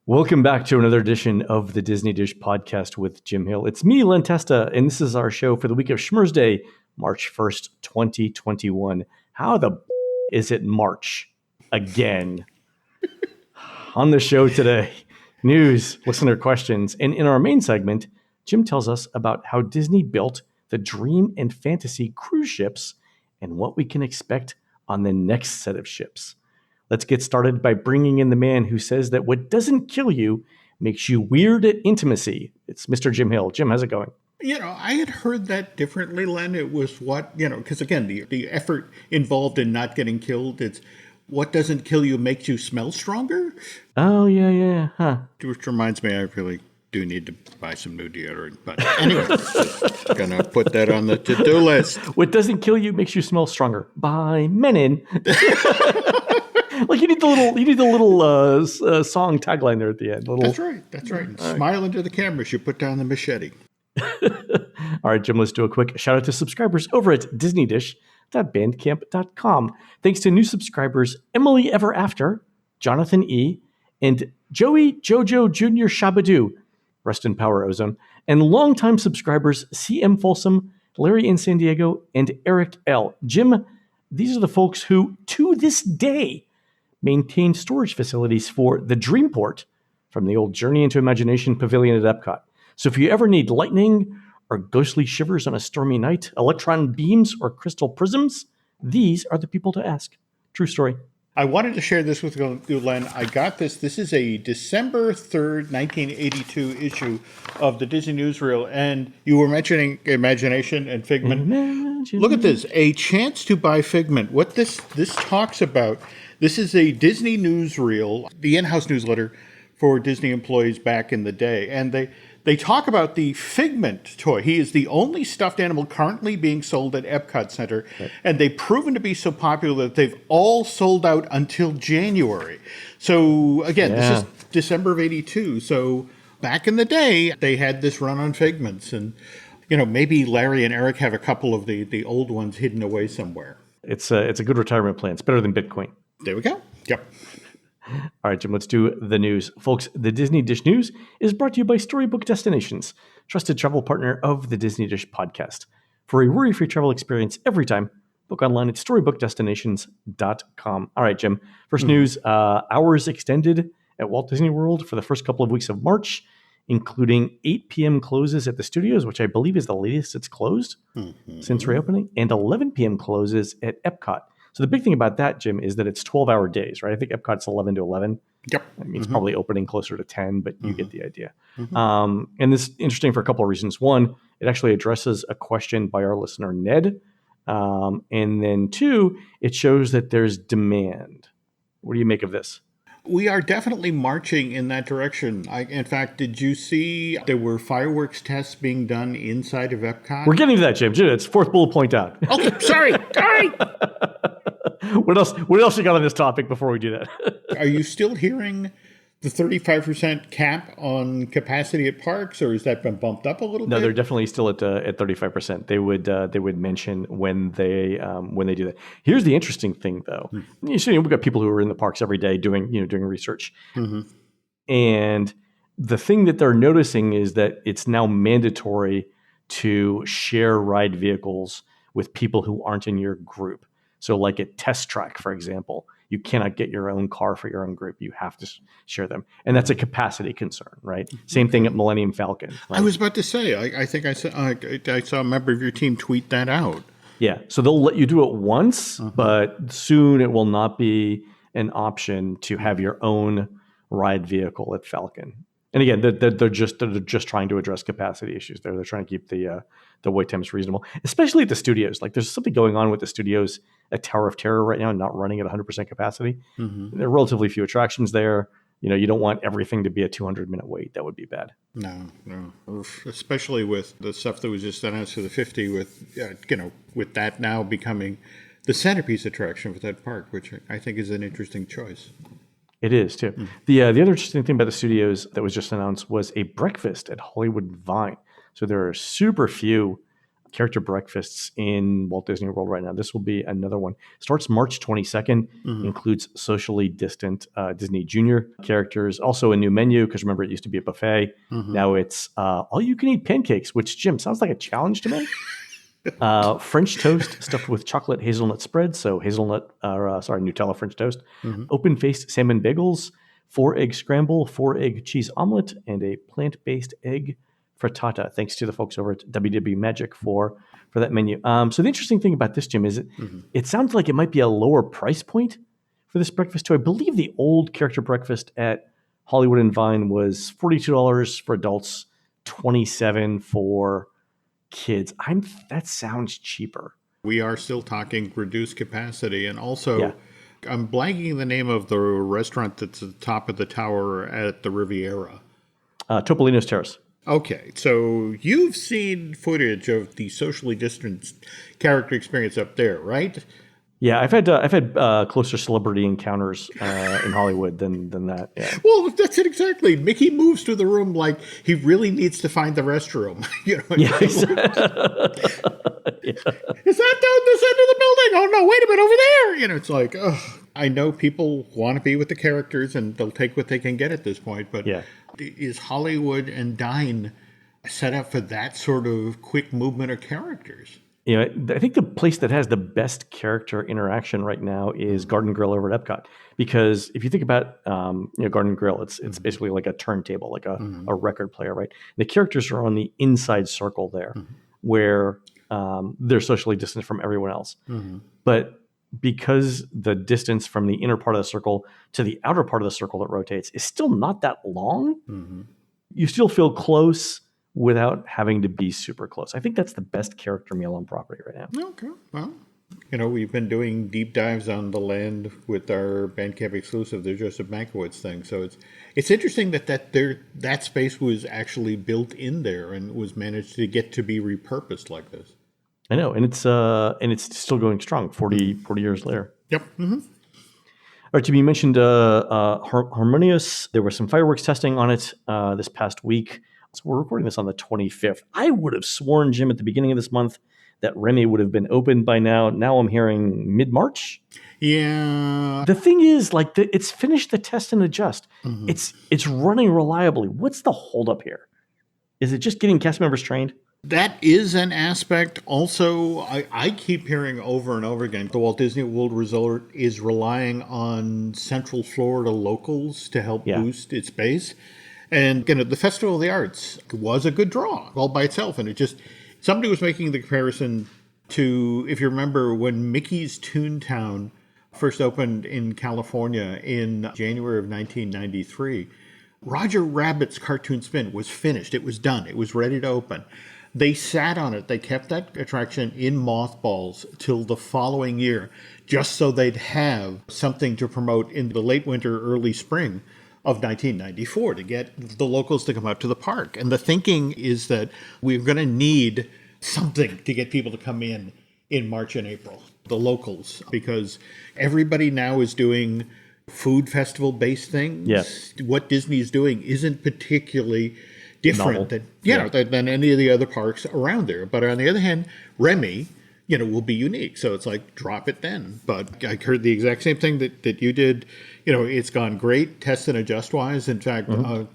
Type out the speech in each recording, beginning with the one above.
Welcome back to another edition of the Disney Dish podcast with Jim Hill. It's me, Len Testa, and this is our show for the week of Schmurz Day, March 1st, 2021. How the is it March again? On the show today, news, listener questions, and in our main segment, Jim tells us about how Disney built the Dream and Fantasy cruise ships and what we can expect on the next set of ships. Let's get started by bringing in the man who says that what doesn't kill you makes you weird at intimacy. It's Mr. Jim Hill. Jim, how's it going? I had heard that differently, Len. It was because again, the effort involved in not getting killed, it's what doesn't kill you makes you smell stronger. Oh, yeah. Huh. Which reminds me, I really do need to buy some new deodorant. But anyway, just gonna put that on the to-do list. What doesn't kill you makes you smell stronger. By Menon. Like you need the little song tagline there at the end. That's right. And smile into the camera as you put down the machete. All right, Jim, let's do a quick shout out to subscribers over at disneydish.bandcamp.com. Thanks to new subscribers Emily Ever After, Jonathan E., and Joey Jojo Jr. Shabadoo, rest in power, Ozone, and longtime subscribers CM Folsom, Larry in San Diego, and Eric L. Jim, these are the folks who, to this day, maintain storage facilities for the Dreamport from the old Journey into Imagination Pavilion at Epcot. So if you ever need lightning or ghostly shivers on a stormy night, electron beams or crystal prisms, these are the people to ask. True story. I wanted to share this with you, Len. I got this. This is a December 3rd, 1982 issue of the Disney Newsreel. And you were mentioning imagination and Figment. Look at this. A chance to buy Figment. What this talks about, this is a Disney Newsreel, the in-house newsletter for Disney employees back in the day. And they talk about the Figment toy. He is the only stuffed animal currently being sold at Epcot Center. Right. And they've proven to be so popular that they've all sold out until January. So, again, This is December of 82. So, back in the day, they had this run on Figments. And, maybe Larry and Eric have a couple of the old ones hidden away somewhere. It's a good retirement plan. It's better than Bitcoin. There we go. Yep. All right, Jim, let's do the news. Folks, the Disney Dish News is brought to you by Storybook Destinations, trusted travel partner of the Disney Dish podcast. For a worry-free travel experience every time, book online at storybookdestinations.com. All right, Jim, first news, hours extended at Walt Disney World for the first couple of weeks of March, including 8 p.m. closes at the studios, which I believe is the latest it's closed since reopening, and 11 p.m. closes at Epcot. So the big thing about that, Jim, is that it's 12-hour days, right? I think Epcot's 11 to 11. Yep. I mean, it's probably opening closer to 10, but you get the idea. And this is interesting for a couple of reasons. One, it actually addresses a question by our listener, Ned. And then two, it shows that there's demand. What do you make of this? We are definitely marching in that direction. In fact, did you see there were fireworks tests being done inside of Epcot? We're getting to that, Jim. It's fourth bullet point out. Okay, sorry. What else you got on this topic before we do that? Are you still hearing the 35% cap on capacity at parks, or has that been bumped up a little bit? No, they're definitely still at 35%. They would mention when they do that. Here's the interesting thing, though. You see, we've got people who are in the parks every day doing research, and the thing that they're noticing is that it's now mandatory to share ride vehicles with people who aren't in your group. So, like at Test Track, for example, you cannot get your own car for your own group. You have to share them. And that's a capacity concern, right? Same thing at Millennium Falcon. Right? I was about to say, I think I saw a member of your team tweet that out. Yeah. So they'll let you do it once, but soon it will not be an option to have your own ride vehicle at Falcon. And again, they're just trying to address capacity issues there. They're trying to keep the wait times reasonable, especially at the studios. Like there's something going on with the studios at Tower of Terror right now, not running at 100% capacity. There are relatively few attractions there. You don't want everything to be a 200-minute wait. That would be bad. No. Especially with the stuff that was just announced for the 50 with that now becoming the centerpiece attraction for that park, which I think is an interesting choice. It is, too. The other interesting thing about the studios that was just announced was a breakfast at Hollywood Vine. So there are super few character breakfasts in Walt Disney World right now. This will be another one. Starts March 22nd, includes socially distant Disney Junior characters. Also a new menu, because remember, it used to be a buffet. Now it's all-you-can-eat pancakes, which, Jim, sounds like a challenge to me. French toast stuffed with chocolate hazelnut spread. So Nutella French toast. Open-faced salmon bagels, 4-egg scramble, 4-egg cheese omelet, and a plant-based egg frittata. Thanks to the folks over at WW Magic for that menu. So the interesting thing about this, Jim, is it sounds like it might be a lower price point for this breakfast too. I believe the old character breakfast at Hollywood and Vine was $42 for adults, $27 for kids. That sounds cheaper. We are still talking reduced capacity. And also, I'm blanking the name of the restaurant that's at the top of the tower at the Riviera. Topolino's Terrace. Okay, so you've seen footage of the socially distanced character experience up there, right? Yeah, I've had closer celebrity encounters in Hollywood than that. Yeah. Well, that's it exactly. Mickey moves to the room like he really needs to find the restroom. Yeah, exactly. Is that down this end of the building? Oh no, wait a minute, over there. It's like, I know people want to be with the characters and they'll take what they can get at this point, but is Hollywood and Dine set up for that sort of quick movement of characters? I think the place that has the best character interaction right now is Garden Grill over at Epcot. Because if you think about Garden Grill, it's basically like a turntable, like a record player, right? The characters are on the inside circle there, where they're socially distant from everyone else. But because the distance from the inner part of the circle to the outer part of the circle that rotates is still not that long, you still feel close without having to be super close. I think that's the best character meal on property right now. Okay. Well, we've been doing deep dives on the land with our Bandcamp exclusive, the Joseph Mankiewicz thing. So it's interesting that space was actually built in there and was managed to get to be repurposed like this. I know, and it's still going strong 40 years later. Yep. All right, Jimmy, you mentioned Harmonious. There was some fireworks testing on it this past week. So we're recording this on the 25th. I would have sworn, Jim, at the beginning of this month that Remy would have been open by now. Now I'm hearing mid-March. Yeah. The thing is, it's finished the test and adjust. It's running reliably. What's the holdup here? Is it just getting cast members trained? That is an aspect. Also, I keep hearing over and over again, the Walt Disney World Resort is relying on Central Florida locals to help boost its base. And the Festival of the Arts was a good draw all by itself. And somebody was making the comparison to, if you remember, when Mickey's Toontown first opened in California in January of 1993, Roger Rabbit's Cartoon Spin was finished. It was done. It was ready to open. They sat on it. They kept that attraction in mothballs till the following year, just so they'd have something to promote in the late winter, early spring of 1994 to get the locals to come out to the park. And the thinking is that we're going to need something to get people to come in March and April, the locals, because everybody now is doing food festival-based things. Yes. What Disney is doing isn't particularly different than any of the other parks around there. But on the other hand, Remy, will be unique. So it's like, drop it then. But I heard the exact same thing that you did. It's gone great, test and adjust wise. In fact,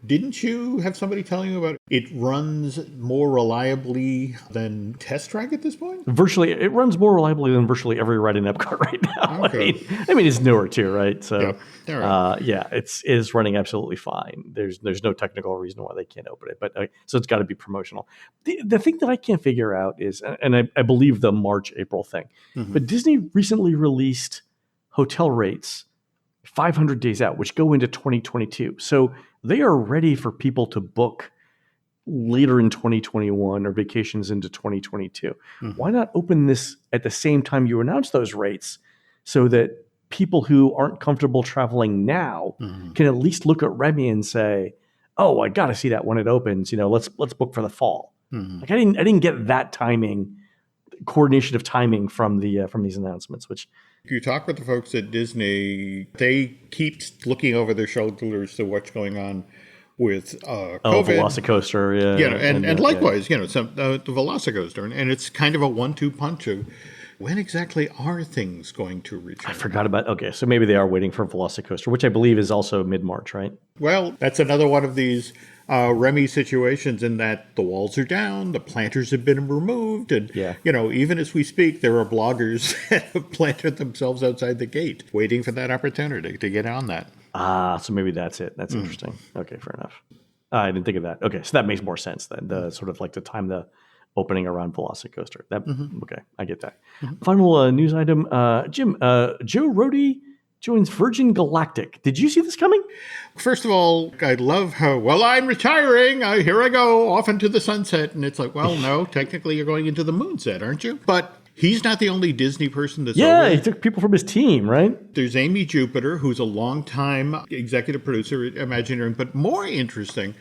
didn't you have somebody telling you about it runs more reliably than Test Track at this point? It runs more reliably than virtually every ride in Epcot right now. Okay. I mean, it's newer too, right? So, it's running absolutely fine. There's no technical reason why they can't open it, but so it's got to be promotional. The thing that I can't figure out is, and I believe the March, April thing, but Disney recently released hotel rates 500 days out, which go into 2022. So they are ready for people to book later in 2021 or vacations into 2022. Why not open this at the same time you announce those rates so that people who aren't comfortable traveling now can at least look at Remy and say, oh, I got to see that when it opens. Let's book for the fall. Like I didn't get that coordination of timing from these announcements, which you talk with the folks at Disney, they keep looking over their shoulders to what's going on with Oh, COVID. Velocicoaster, yeah. You know, and likewise, yeah. you know, some the Velocicoaster, and it's kind of a 1-2 punch of when exactly are things going to return? I forgot about, okay, so maybe they are waiting for Velocicoaster, which I believe is also mid-March, right? Well, that's another one of these Remy situations in that the walls are down, the planters have been removed, and Yeah. you know, even as we speak, there are bloggers that have planted themselves outside the gate, waiting for that opportunity to get on that. So maybe that's it. That's interesting. Okay, fair enough. I didn't think of that. Okay, so that makes more sense then. The sort of like the time the opening around Velocicoaster. That okay, I get that. Final news item, Jim. Joe Rohde joins Virgin Galactic. Did you see this coming? First of all, I love how, well, I'm retiring. Here I go, off into the sunset. And it's like, well, no, technically you're going into the moonset, aren't you? But he's not the only Disney person that's over Yeah, there. he took people from his team, right? There's Amy Jupiter, who's a longtime executive producer at Imagineering. But more interesting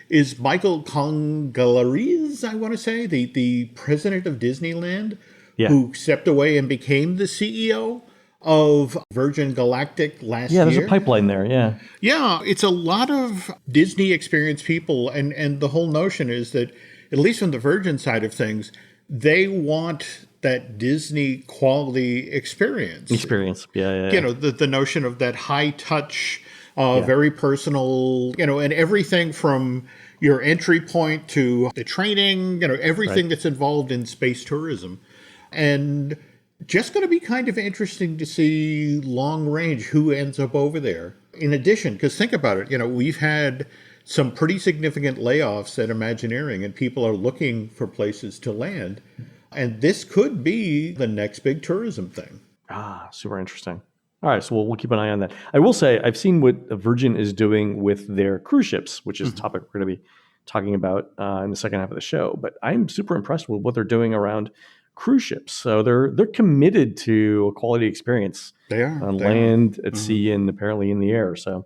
is Michael Congalares, I want to say, the president of Disneyland, Yeah. who stepped away and became the CEO of Virgin Galactic last year. Yeah, there's a pipeline there. Yeah. Yeah, it's a lot of Disney experienced people, and the whole notion is that, at least from the Virgin side of things, they want that Disney quality experience. Yeah. You know, the notion of that high touch, very personal, you know, and everything from your entry point to the training, you know, everything that's involved in space tourism. And just going to be kind of interesting to see long range who ends up over there. In addition, because think about it, you know, we've had some pretty significant layoffs at Imagineering, and people are looking for places to land. And this could be the next big tourism thing. Super interesting. All right, so we'll keep an eye on that. I will say I've seen what Virgin is doing with their cruise ships, which is a topic we're going to be talking about in the second half of the show. But I'm super impressed with what they're doing around cruise ships. So they're committed to a quality experience. They are on land, at sea, and apparently in the air. So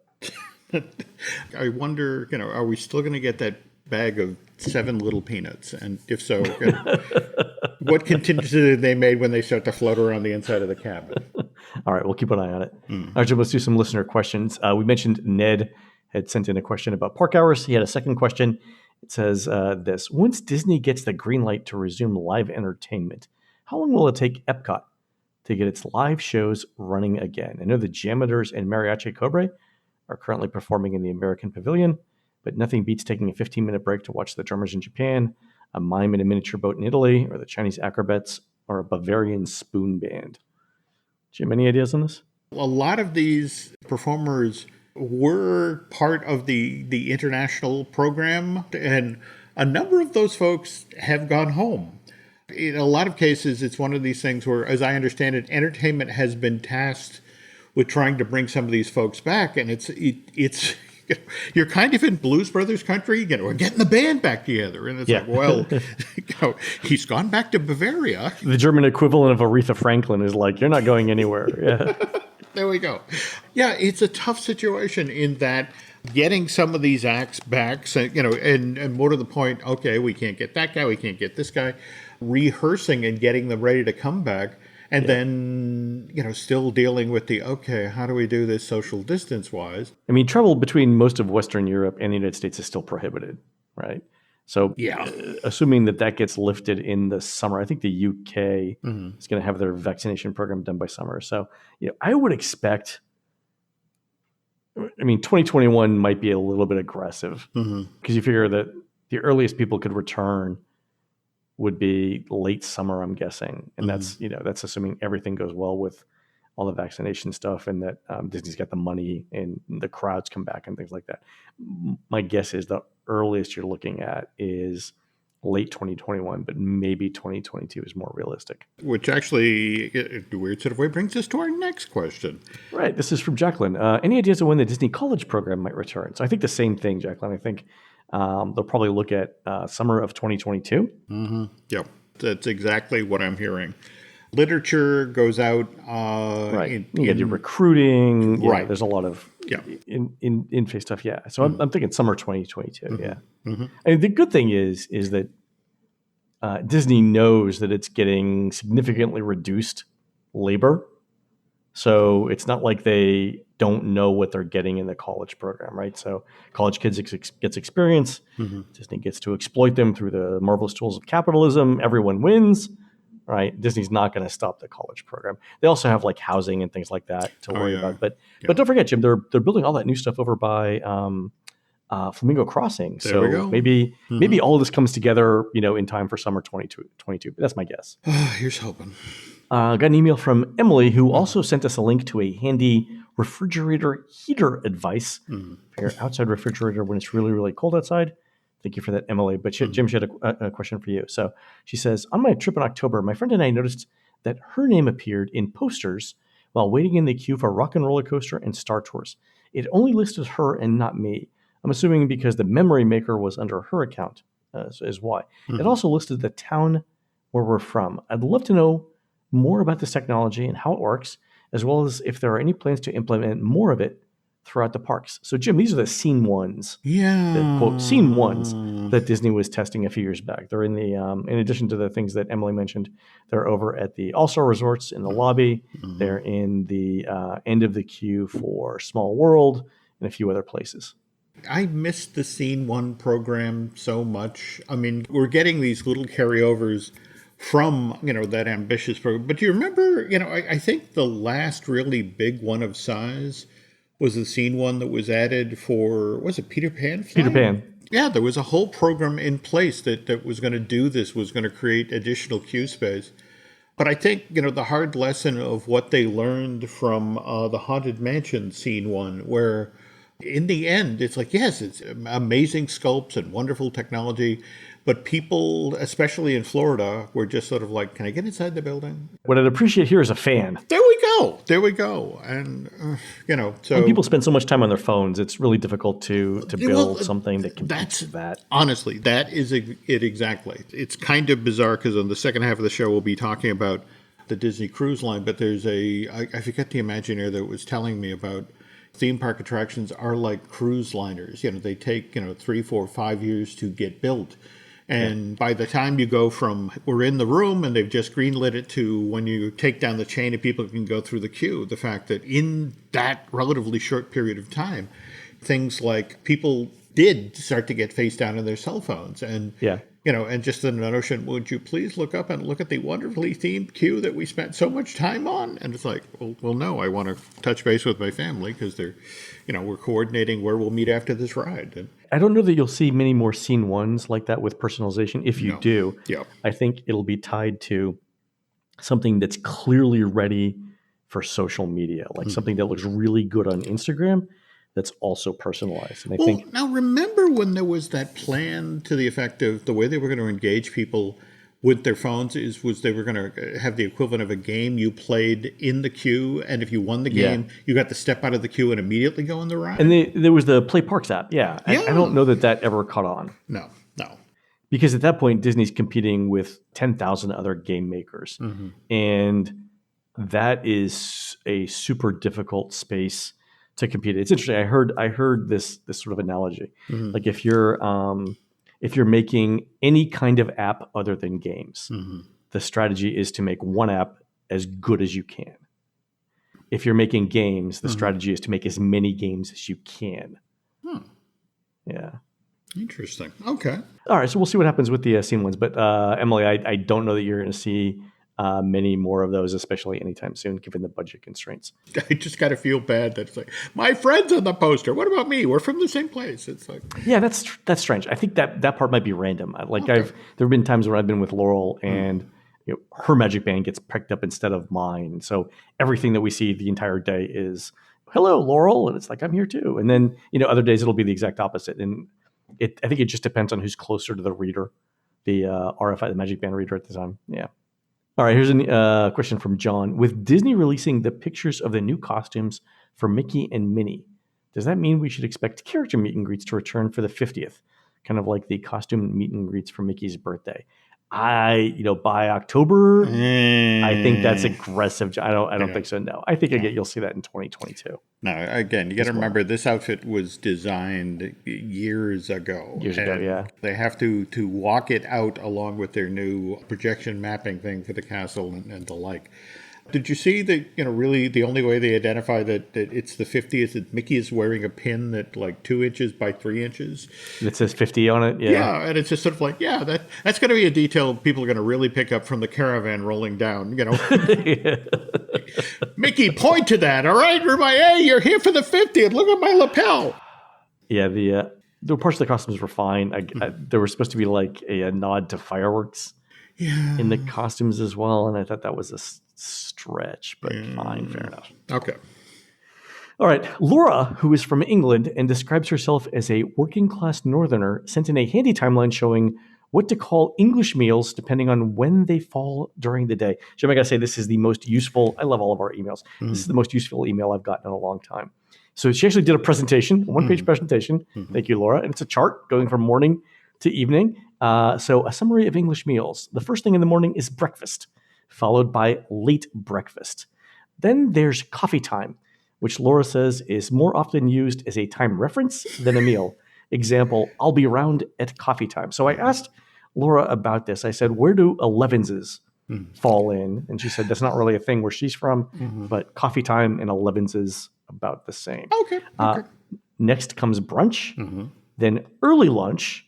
I wonder, you know, are we still going to get that bag of 7 little peanuts? And if so, what contingency they made when they start to float around the inside of the cabin? All right, we'll keep an eye on it. All right, Jim, let's do some listener questions. We mentioned Ned had sent in a question about park hours. He had a second question. It says this: once Disney gets the green light to resume live entertainment, how long will it take Epcot to get its live shows running again? I know the Jammers and Mariachi Cobre are currently performing in the American Pavilion, but nothing beats taking a 15-minute break to watch the drummers in Japan, a mime in a miniature boat in Italy, or the Chinese acrobats, or a Bavarian spoon band. Jim, any ideas on this? A lot of these performers were part of the international program, and a number of those folks have gone home. In a lot of cases, it's one of these things where, as I understand it, entertainment has been tasked with trying to bring some of these folks back, and it's you're kind of in Blues Brothers country. You know, we're getting the band back together, and it's like, well, you know, he's gone back to Bavaria. The German equivalent of Aretha Franklin is like, you're not going anywhere. Yeah. There we go. Yeah, it's a tough situation in that getting some of these acts back, so, you know, and more to the point, okay, we can't get that guy, we can't get this guy, rehearsing and getting them ready to come back. And then, you know, still dealing with okay, how do we do this social distance wise? I mean, travel between most of Western Europe and the United States is still prohibited, right? So assuming that gets lifted in the summer, I think the UK is going to have their vaccination program done by summer. So, you know, I would expect, I mean, 2021 might be a little bit aggressive because you figure that the earliest people could return would be late summer, I'm guessing. And that's, you know, that's assuming everything goes well with all the vaccination stuff and that Disney's got the money and the crowds come back and things like that. My guess is the earliest you're looking at is late 2021, but maybe 2022 is more realistic. Which actually, in a weird sort of way, brings us to our next question. Right. This is from Jacqueline. Any ideas of when the Disney College Program might return? So I think the same thing, Jacqueline. I think they'll probably look at summer of 2022. Yep. That's exactly what I'm hearing. Literature goes out. Right. You got your recruiting. Yeah, right. There's a lot of in-face stuff. Yeah. So I'm thinking summer 2022. Yeah. And the good thing is that Disney knows that it's getting significantly reduced labor. So it's not like they don't know what they're getting in the college program, right? So college kids gets experience. Disney gets to exploit them through the marvelous tools of capitalism. Everyone wins, right? Disney's not going to stop the college program. They also have like housing and things like that to worry about. But don't forget, Jim, they're building all that new stuff over by Flamingo Crossing. There we go. Maybe all of this comes together, in time for summer 2022. But that's my guess. Here's hoping. Got an email from Emily, who also sent us a link to a handy refrigerator heater advice for your outside refrigerator when it's really, really cold outside. Thank you for that, Emily. But Jim, she had a question for you. So she says, on my trip in October, my friend and I noticed that her name appeared in posters while waiting in the queue for Rock and Roller Coaster and Star Tours. It only listed her and not me. I'm assuming because the memory maker was under her account is why. It also listed the town where we're from. I'd love to know more about this technology and how it works, as well as if there are any plans to implement more of it throughout the parks. So, Jim, these are the scene ones. Yeah. The quote scene ones that Disney was testing a few years back. They're in the, in addition to the things that Emily mentioned, they're over at the All-Star Resorts in the lobby. They're in the end of the queue for Small World and a few other places. I missed the Scene 1 program so much. I mean, we're getting these little carryovers from, that ambitious program. But do you remember, I think the last really big one of size was the Scene 1 that was added for, was it Peter Pan? Peter Pan. Yeah, there was a whole program in place that was going to do this, was going to create additional queue space. But I think, the hard lesson of what they learned from the Haunted Mansion Scene 1, where in the end, it's like, yes, it's amazing sculpts and wonderful technology, but people, especially in Florida, were just sort of like, can I get inside the building? What I'd appreciate here is a fan. There we go. And, so... When people spend so much time on their phones, it's really difficult to build something that competes with that. Honestly, that is it exactly. It's kind of bizarre because on the second half of the show, we'll be talking about the Disney Cruise Line, but there's I forget the Imagineer that was telling me about theme park attractions are like cruise liners. They take, 3, 4, 5 years to get built. And by the time you go from we're in the room and they've just greenlit it to when you take down the chain and people can go through the queue, the fact that in that relatively short period of time, things like people did start to get face down on their cell phones. And and just the notion, would you please look up and look at the wonderfully themed queue that we spent so much time on? And it's like, well, no, I want to touch base with my family because they're, we're coordinating where we'll meet after this ride. And I don't know that you'll see many more scene ones like that with personalization. If you do, I think it'll be tied to something that's clearly ready for social media, like something that looks really good on Instagram that's also personalized. And I think now remember when there was that plan to the effect of the way they were going to engage people with their phones was they were going to have the equivalent of a game you played in the queue, and if you won the game, you got to step out of the queue and immediately go on the ride. And there was the Play Parks app. I don't know that ever caught on. No. Because at that point, Disney's competing with 10,000 other game makers. And that is a super difficult space to compete. It's interesting. I heard this sort of analogy. Like if you're making any kind of app other than games, the strategy is to make one app as good as you can. If you're making games, the strategy is to make as many games as you can. Yeah. Interesting. Okay. All right. So we'll see what happens with the scene ones. But Emily, I don't know that you're going to see many more of those, especially anytime soon, given the budget constraints. I just got to feel bad that it's like, my friend's on the poster. What about me? We're from the same place. It's like, yeah, that's strange. I think that part might be random. Like there have been times where I've been with Laurel and her Magic Band gets picked up instead of mine. So everything that we see the entire day is, hello, Laurel. And it's like, I'm here too. And then, other days it'll be the exact opposite. And I think it just depends on who's closer to the reader, the RFI, the Magic Band reader at the time. Yeah. All right, here's a question from John. With Disney releasing the pictures of the new costumes for Mickey and Minnie, does that mean we should expect character meet and greets to return for the 50th? Kind of like the costume meet and greets for Mickey's birthday. By October, I think that's aggressive. I don't think so. No, I think you'll see that in 2022. Now, again, you got to remember this outfit was designed years ago. They have to walk it out along with their new projection mapping thing for the castle and the like. Did you see that, really the only way they identify that it's the 50 is that Mickey is wearing a pin that like 2 inches by 3 inches? It says 50 on it. Yeah, and it's just sort of like, that's going to be a detail people are going to really pick up from the caravan rolling down, Mickey, point to that, all right? Hey, you're here for the 50th. Look at my lapel. Yeah, the parts of the costumes were fine. There was supposed to be like a nod to fireworks in the costumes as well, and I thought that was a stretch, but fine, fair enough. Okay. All right. Laura, who is from England and describes herself as a working-class northerner, sent in a handy timeline showing what to call English meals depending on when they fall during the day. Jim, I got to say, this is the most useful. I love all of our emails. This is the most useful email I've gotten in a long time. So she actually did a presentation, a one-page presentation. Thank you, Laura. And it's a chart going from morning to evening. So a summary of English meals. The first thing in the morning is breakfast, followed by late breakfast. Then there's coffee time, which Laura says is more often used as a time reference than a meal. Example, I'll be around at coffee time. So I asked Laura about this. I said, where do 11s fall in? And she said, that's not really a thing where she's from, but coffee time and 11s is about the same. Okay. Next comes brunch, then early lunch,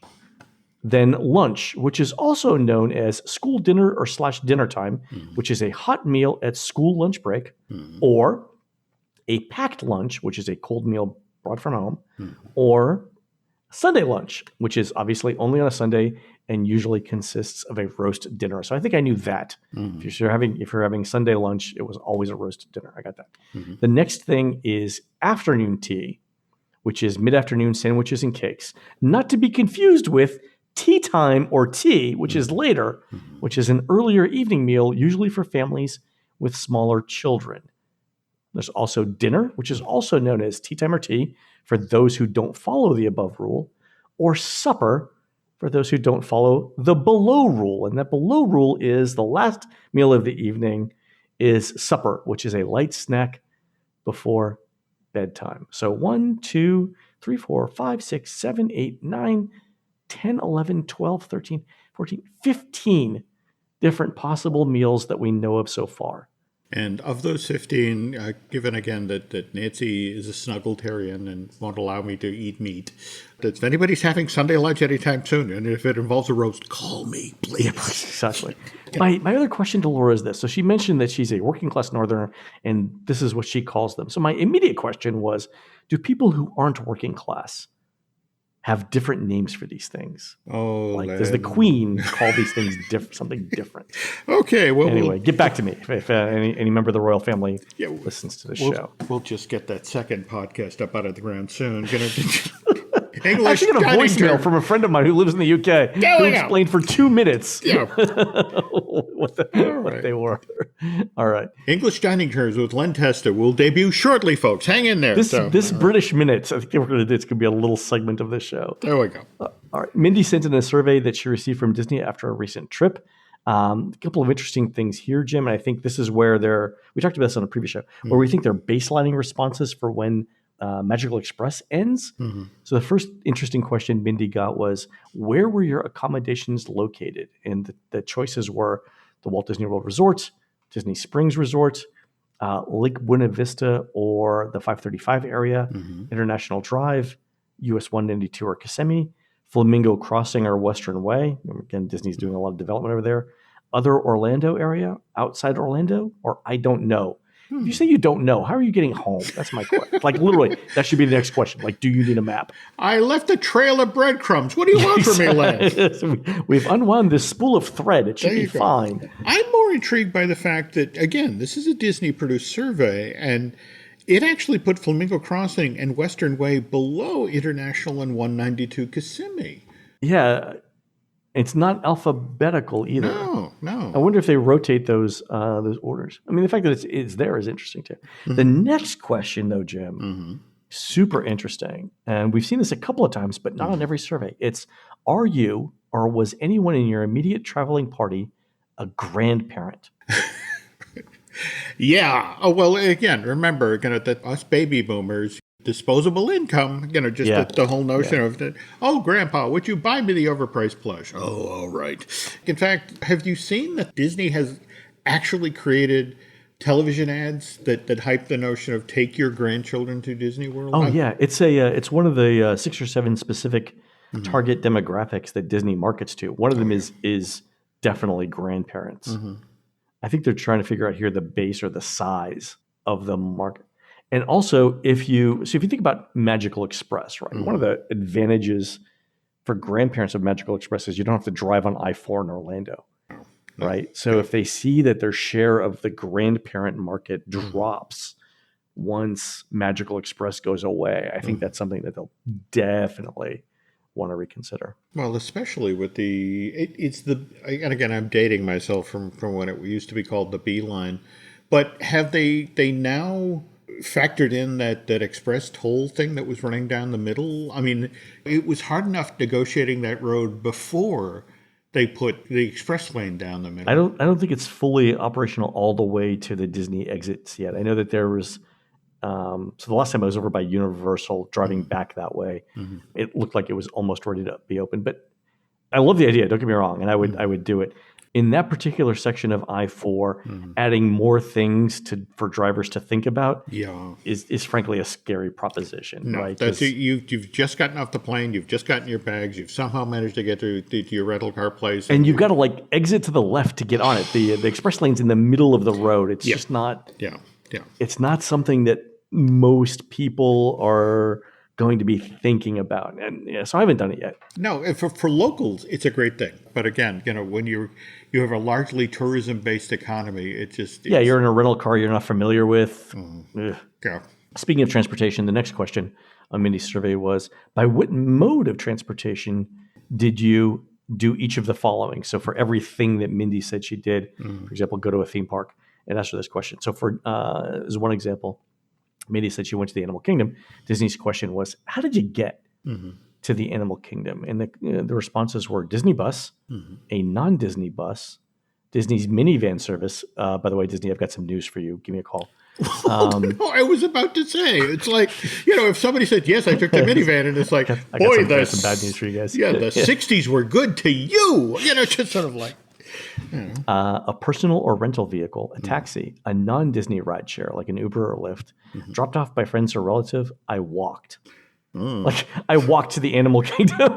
then lunch, which is also known as school dinner or / dinner time, which is a hot meal at school lunch break, or a packed lunch, which is a cold meal brought from home, or Sunday lunch, which is obviously only on a Sunday and usually consists of a roast dinner. So I think I knew that. If you're having Sunday lunch, it was always a roast dinner. I got that. The next thing is afternoon tea, which is mid-afternoon sandwiches and cakes, not to be confused with tea time or tea, which is later, which is an earlier evening meal, usually for families with smaller children. There's also dinner, which is also known as tea time or tea for those who don't follow the above rule, or supper for those who don't follow the below rule. And that below rule is the last meal of the evening is supper, which is a light snack before bedtime. So 1, 2, 3, 4, 5, 6, 7, 8, 9, 10, 11, 12, 13, 14, 15 different possible meals that we know of so far. And of those 15, given again that Nancy is a snuggletarian and won't allow me to eat meat, that if anybody's having Sunday lunch anytime soon, and if it involves a roast, call me, please. Yeah, exactly. My other question to Laura is this. So she mentioned that she's a working class northerner, and this is what she calls them. So my immediate question was, do people who aren't working class have different names for these things? Oh, like does the Queen call these things something different? Okay, well, anyway, get back to me if any member of the royal family listens to the show. We'll just get that second podcast up out of the ground soon. I actually got a voicemail from a friend of mine who lives in the UK who explained for 2 minutes what they were. All right. English dining terms with Len Testa will debut shortly, folks. Hang in there. This British Minute, I think we're going to do, it's going to be a little segment of this show. There we go. All right. Mindy sent in a survey that she received from Disney after a recent trip. A couple of interesting things here, Jim, and I think this is where we talked about this on a previous show, where we think they're baselining responses for when Magical Express ends. So the first interesting question Mindy got was, where were your accommodations located? And the choices were the Walt Disney World Resort, Disney Springs Resort, Lake Buena Vista or the 535 area, International Drive, US 192 or Kissimmee, Flamingo Crossing or Western Way. Again, Disney's doing a lot of development over there. Other Orlando area, outside Orlando, or I don't know. If you say you don't know, how are you getting home? That's my question. Like literally, that should be the next question. Like, do you need a map? I left a trail of breadcrumbs. What do you want from me, Len? We've unwound this spool of thread. It should be fine. I'm more intrigued by the fact that, again, this is a Disney-produced survey, and it actually put Flamingo Crossing and Western Way below International and 192 Kissimmee. Yeah. It's not alphabetical either. No. I wonder if they rotate those orders. I mean, the fact that it's there is interesting too. The next question, though, Jim, super interesting, and we've seen this a couple of times, but not on every survey. It's: are you or was anyone in your immediate traveling party a grandparent? Yeah. Oh well. Again, remember, that us baby boomers. Disposable income, the whole notion of that. Oh, Grandpa, would you buy me the overpriced plush? Oh, all right. In fact, have you seen that Disney has actually created television ads that hype the notion of take your grandchildren to Disney World? Oh yeah, it's one of the 6 or 7 specific target demographics that Disney markets to. One of them is definitely grandparents. I think they're trying to figure out here the base or the size of the market. And also, if you think about Magical Express, right? One of the advantages for grandparents of Magical Express is you don't have to drive on I-4 in Orlando, right? So if they see that their share of the grandparent market drops once Magical Express goes away, I think that's something that they'll definitely want to reconsider. Well, especially with and again, I'm dating myself from when it used to be called the B line, but have they now factored in that express toll thing that was running down the middle? I mean, it was hard enough negotiating that road before they put the express lane down the middle. I don't think it's fully operational all the way to the Disney exits yet. I know that there was so the last time I was over by Universal driving back that way, it looked like it was almost ready to be open. But I love the idea, don't get me wrong, and I would do it. In that particular section of I-4, adding more things for drivers to think about is frankly a scary proposition. No, right? That's you've just gotten off the plane, you've just gotten your bags, you've somehow managed to get to your rental car place. And you've got to exit to the left to get on it. The express lane's in the middle of the road. It's just not... Yeah. It's not something that most people are going to be thinking about. And so I haven't done it yet. No, for locals, it's a great thing. But again, when you have a largely tourism-based economy, you're in a rental car you're not familiar with. Yeah. Speaking of transportation, the next question on Mindy's survey was, by what mode of transportation did you do each of the following? So for everything that Mindy said she did, for example, go to a theme park, and answer this question. So for as one example, Mindy said she went to the Animal Kingdom. Disney's question was, how did you get to the Animal Kingdom? And the responses were Disney bus, a non-Disney bus, Disney's minivan service. By the way, Disney, I've got some news for you. Give me a call. No, I was about to say, it's like, if somebody said, yes, I took the minivan, and it's like, I got some bad news for you guys. Yeah, the 60s were good to you. Just sort of like. A personal or rental vehicle, a taxi, a non-Disney ride share like an Uber or Lyft, dropped off by friends or relative. I walked. I walked to the Animal Kingdom.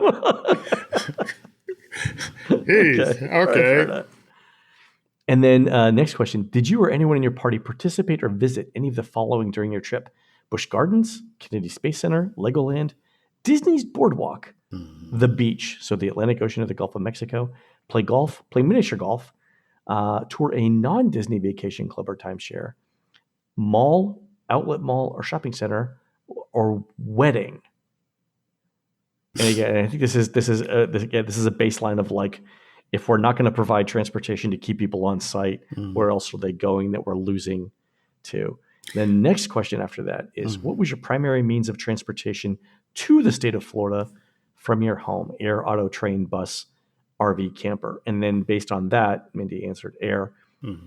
Okay. And then next question. Did you or anyone in your party participate or visit any of the following during your trip? Busch Gardens, Kennedy Space Center, Legoland, Disney's Boardwalk, the beach, so the Atlantic Ocean or the Gulf of Mexico, play golf, play miniature golf, tour a non-Disney vacation club or timeshare, mall, outlet mall, or shopping center, or wedding. And again, I think this is a baseline of if we're not going to provide transportation to keep people on site, where else are they going that we're losing to? The next question after that is, what was your primary means of transportation to the state of Florida from your home? Air, auto, train, bus, RV, camper. And then based on that, Mindy answered air.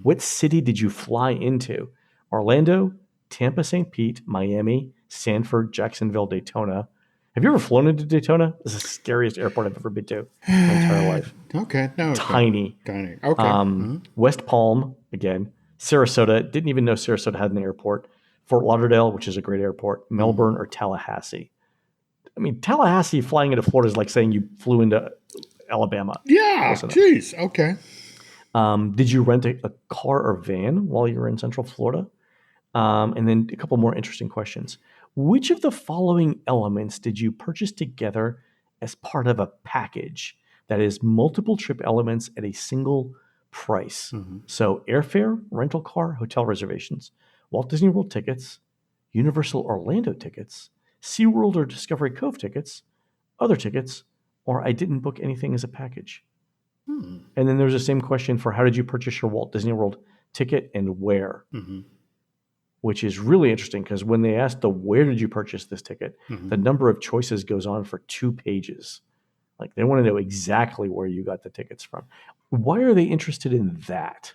What city did you fly into? Orlando, Tampa, St. Pete, Miami, Sanford, Jacksonville, Daytona. Have you ever flown into Daytona? This is the scariest airport I've ever been to my entire life. Okay. No. Tiny. Okay. West Palm, again. Sarasota. Didn't even know Sarasota had an airport. Fort Lauderdale, which is a great airport. Melbourne or Tallahassee. I mean, Tallahassee flying into Florida is like saying you flew into Alabama. Yeah. Jeez. Okay. Did you rent a car or van while you were in Central Florida? And then a couple more interesting questions. Which of the following elements did you purchase together as part of a package that is multiple trip elements at a single price? So airfare, rental car, hotel reservations, Walt Disney World tickets, Universal Orlando tickets, SeaWorld or Discovery Cove tickets, other tickets, or I didn't book anything as a package. And then there's the same question for how did you purchase your Walt Disney World ticket and where? Which is really interesting because when they asked where did you purchase this ticket, the number of choices goes on for 2 pages. They want to know exactly where you got the tickets from. Why are they interested in that?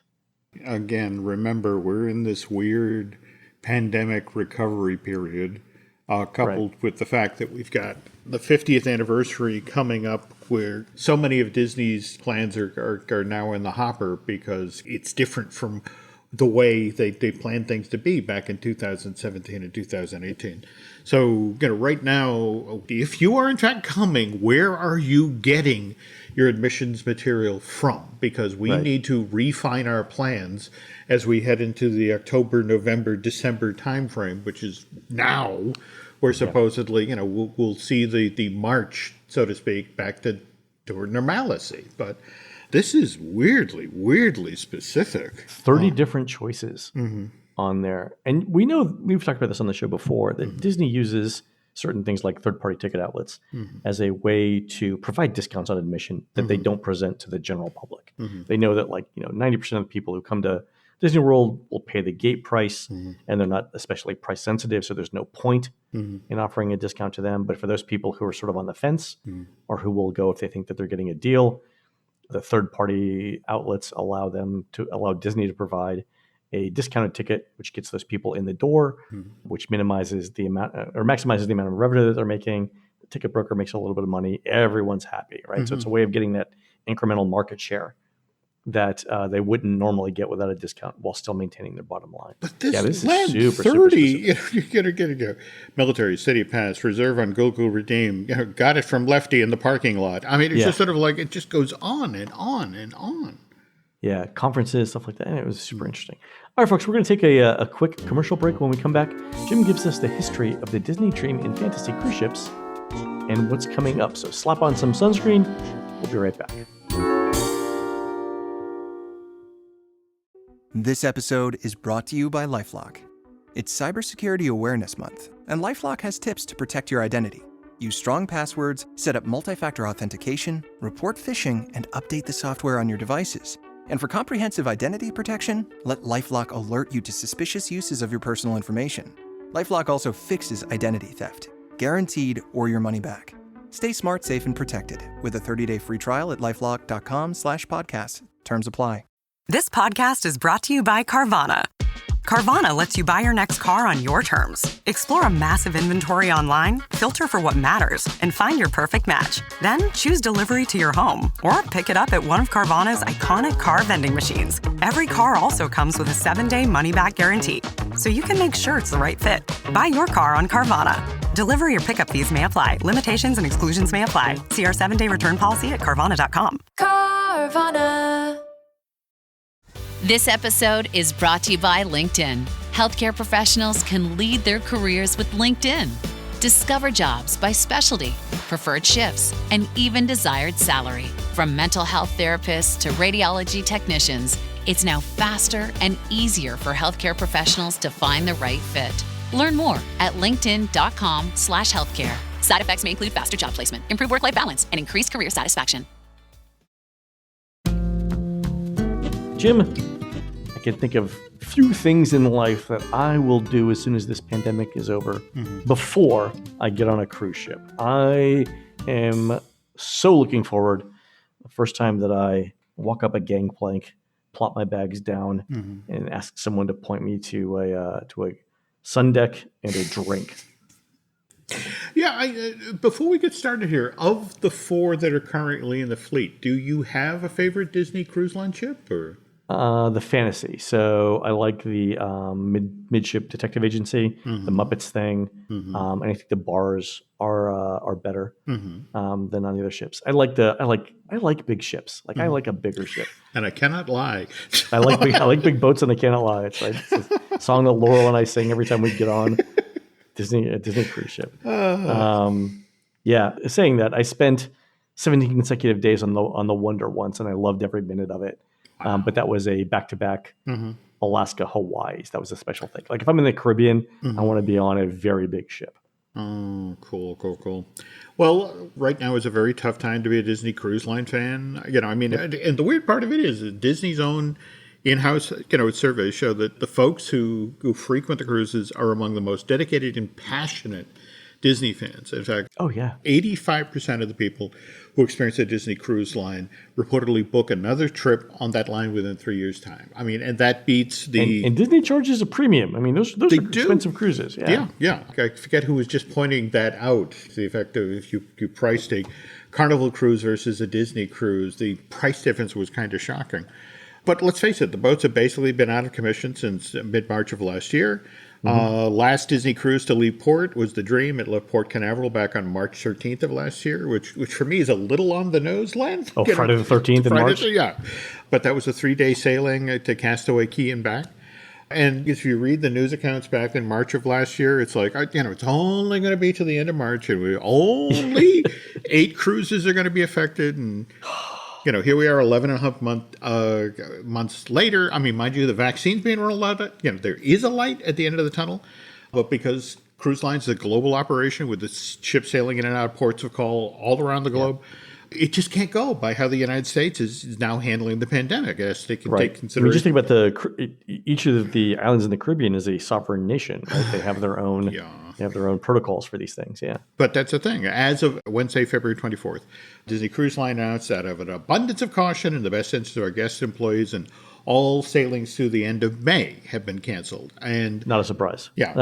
Again, remember, we're in this weird pandemic recovery period, coupled with the fact that we've got the 50th anniversary coming up where so many of Disney's plans are now in the hopper because it's different from the way they planned things to be back in 2017 and 2018. So, right now, if you are in fact coming, where are you getting your admissions material from? Because we need to refine our plans as we head into the October, November, December timeframe, which is now, where supposedly, we'll see the march, so to speak, back to toward normalcy. But this is weirdly specific. 30 different choices on there. And we know, we've talked about this on the show before, that Disney uses certain things like third-party ticket outlets as a way to provide discounts on admission that they don't present to the general public. They know that 90% of the people who come to Disney World will pay the gate price, and they're not especially price sensitive, so there's no point in offering a discount to them. But for those people who are sort of on the fence or who will go if they think that they're getting a deal, the third-party outlets allow Disney to provide a discounted ticket, which gets those people in the door, which minimizes the amount or maximizes the amount of revenue that they're making. The ticket broker makes a little bit of money. Everyone's happy, right? So it's a way of getting that incremental market share that they wouldn't normally get without a discount while still maintaining their bottom line. But this is super 30, you're gonna military city pass, reserve on Google redeem, got it from Lefty in the parking lot. I mean, it's just sort of like it just goes on and on and on. Yeah, conferences, stuff like that. And it was super interesting. All right, folks, we're going to take a quick commercial break. When we come back, Jim gives us the history of the Disney Dream and Fantasy cruise ships and what's coming up. So slap on some sunscreen. We'll be right back. This episode is brought to you by LifeLock. It's Cybersecurity Awareness Month, and LifeLock has tips to protect your identity. Use strong passwords, set up multi-factor authentication, report phishing, and update the software on your devices. And for comprehensive identity protection, let LifeLock alert you to suspicious uses of your personal information. LifeLock also fixes identity theft, guaranteed or your money back. Stay smart, safe, and protected with a 30-day free trial at LifeLock.com/podcast. Terms apply. This podcast is brought to you by Carvana. Carvana lets you buy your next car on your terms. Explore a massive inventory online, filter for what matters, and find your perfect match. Then choose delivery to your home or pick it up at one of Carvana's iconic car vending machines. Every car also comes with a 7-day money-back guarantee, so you can make sure it's the right fit. Buy your car on Carvana. Delivery or pickup fees may apply. Limitations and exclusions may apply. See our 7-day return policy at Carvana.com. Carvana. This episode is brought to you by LinkedIn. Healthcare professionals can lead their careers with LinkedIn. Discover jobs by specialty, preferred shifts, and even desired salary. From mental health therapists to radiology technicians, it's now faster and easier for healthcare professionals to find the right fit. Learn more at linkedin.com/healthcare. Side effects may include faster job placement, improved work-life balance, and increased career satisfaction. Jim, I can think of few things in life that I will do as soon as this pandemic is over before I get on a cruise ship. I am so looking forward. The first time that I walk up a gangplank, plop my bags down, and ask someone to point me to a sun deck and a drink. Yeah, before we get started here, of the 4 that are currently in the fleet, do you have a favorite Disney Cruise Line ship? Or the Fantasy. So I like the midship detective agency, the Muppets thing, and I think the bars are better than on the other ships. I like big ships. Like I like a bigger ship. And I cannot lie. I like big boats, and I cannot lie. It's a song that Laurel and I sing every time we get on a Disney cruise ship. Saying that, I spent 17 consecutive days on the Wonder once, and I loved every minute of it. But that was a back-to-back Alaska, Hawaii. So that was a special thing. Like if I'm in the Caribbean, I want to be on a very big ship. Oh, cool. Well, right now is a very tough time to be a Disney Cruise Line fan. And the weird part of it is that Disney's own in-house, surveys show that the folks who frequent the cruises are among the most dedicated and passionate Disney fans. In fact, 85% of the people who experience a Disney Cruise Line reportedly book another trip on that line within 3 years' time. I mean, and that beats the... And Disney charges a premium. I mean, those are expensive cruises. Yeah. I forget who was just pointing that out. The effect of if you priced a Carnival cruise versus a Disney cruise, the price difference was kind of shocking. But let's face it, the boats have basically been out of commission since mid-March of last year. Last Disney cruise to leave port was the Dream. It left Port Canaveral back on March 13th of last year, which for me is a little on the nose, Len. Oh, Friday the 13th in March? Yeah. But that was a 3-day sailing to Castaway Cay and back. And if you read the news accounts back in March of last year, it's like, it's only going to be to the end of March, and we only 8 cruises are going to be affected. And, here we are 11 and a half months later. I mean, mind you, the vaccine's being rolled out. There is a light at the end of the tunnel. But because cruise lines is a global operation with the ship sailing in and out of ports of call all around the globe, it just can't go by how the United States is now handling the pandemic. As they can take consideration. I mean, just think about each of the islands in the Caribbean is a sovereign nation. Right? They have their own. They have their own protocols for these things. Yeah. But that's the thing. As of Wednesday, February 24th, Disney Cruise Line announced that of an abundance of caution in the best interest of our guests, employees, and all sailings through the end of May have been canceled. And not a surprise. Yeah.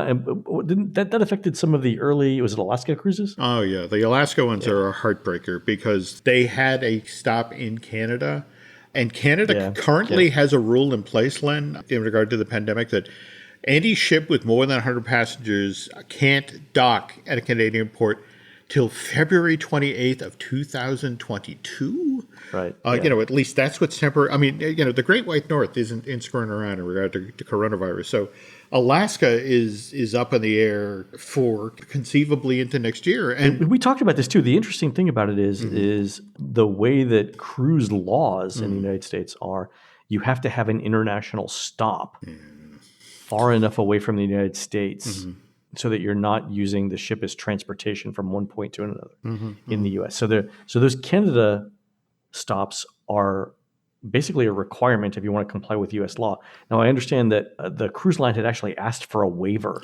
And didn't that affected some of the early, was it Alaska cruises? Oh, yeah. The Alaska ones are a heartbreaker because they had a stop in Canada. And Canada currently has a rule in place, Len, in regard to the pandemic, that any ship with more than 100 passengers can't dock at a Canadian port till February 28th of 2022. Right. At least that's what's temporary. I mean, the Great White North isn't screwing around in regard to coronavirus. So Alaska is up in the air for conceivably into next year. And we talked about this too. The interesting thing about it is the way that cruise laws in the United States are, you have to have an international stop far enough away from the United States so that you're not using the ship as transportation from one point to another in the U.S. So those Canada stops are basically a requirement if you want to comply with U.S. law. Now, I understand that the cruise line had actually asked for a waiver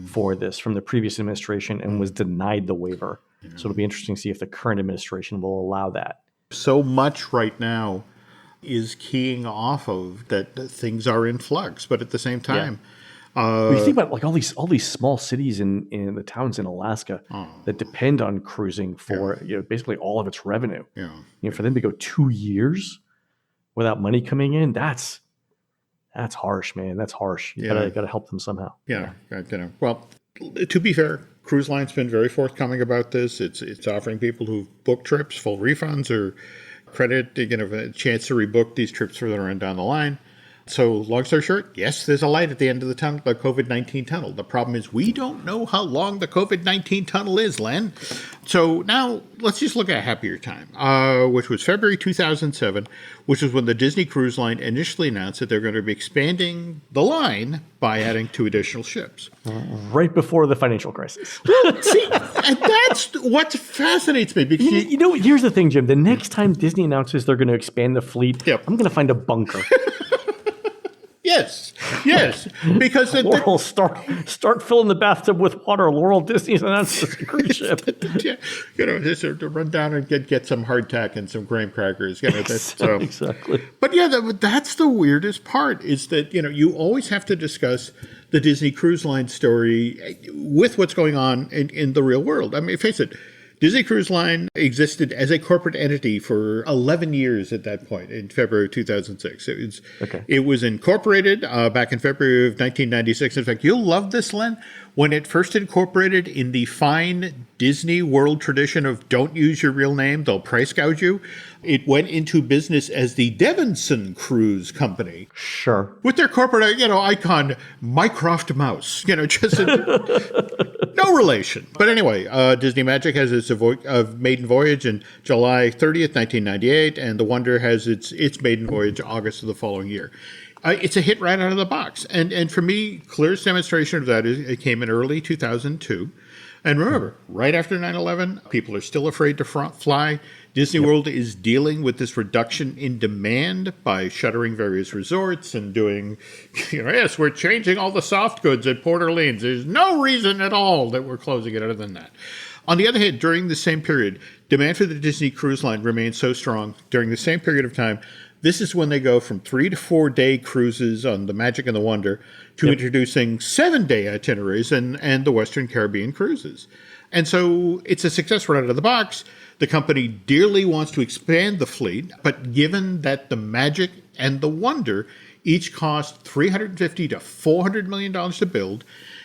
for this from the previous administration and was denied the waiver. So it'll be interesting to see if the current administration will allow that. So much right now is keying off of that things are in flux, but at the same time, you think about like all these small cities in the towns in Alaska that depend on cruising for basically all of its revenue. For them to go 2 years without money coming in, that's harsh, man. That's harsh. You gotta help them somehow. Well, to be fair, cruise line's been very forthcoming about this. It's offering people who book trips full refunds or credit, a chance to rebook these trips further on down the line. So long story short, yes, there's a light at the end of the tunnel, the COVID-19 tunnel. The problem is we don't know how long the COVID-19 tunnel is, Len. So now let's just look at a happier time, which was February 2007, which was when the Disney Cruise Line initially announced that they're going to be expanding the line by adding 2 additional ships. Right before the financial crisis. See, and that's what fascinates me. Because here's the thing, Jim. The next time Disney announces they're going to expand the fleet, I'm going to find a bunker. Yes, because Laurel, start filling the bathtub with water. Laurel Disney's announced this cruise ship. Just to run down and get some hardtack and some graham crackers. Exactly. But that's the weirdest part is that you always have to discuss the Disney Cruise Line story with what's going on in the real world. I mean, face it. Disney Cruise Line existed as a corporate entity for 11 years at that point in February 2006. It was incorporated back in February of 1996. In fact, you'll love this, Len. When it first incorporated in the fine Disney World tradition of don't use your real name, they'll price gouge you, it went into business as the Devinson Cruise Company. Sure. With their corporate, icon, Mycroft Mouse. Just no relation. But anyway, Disney Magic has its maiden voyage in July 30th, 1998, and the Wonder has its maiden voyage August of the following year. It's a hit right out of the box. And for me, clearest demonstration of that is it came in early 2002. And remember, right after 9/11, people are still afraid to fly. Disney World is dealing with this reduction in demand by shuttering various resorts and doing, yes, we're changing all the soft goods at Port Orleans. There's no reason at all that we're closing it other than that. On the other hand, during the same period, demand for the Disney Cruise Line remained so strong during the same period of time. This is when they go from 3 to 4 day cruises on the Magic and the Wonder to introducing 7-day itineraries and the Western Caribbean cruises. And so it's a success right out of the box. The company dearly wants to expand the fleet, but given that the Magic and the Wonder each cost $350 to $400 million to build,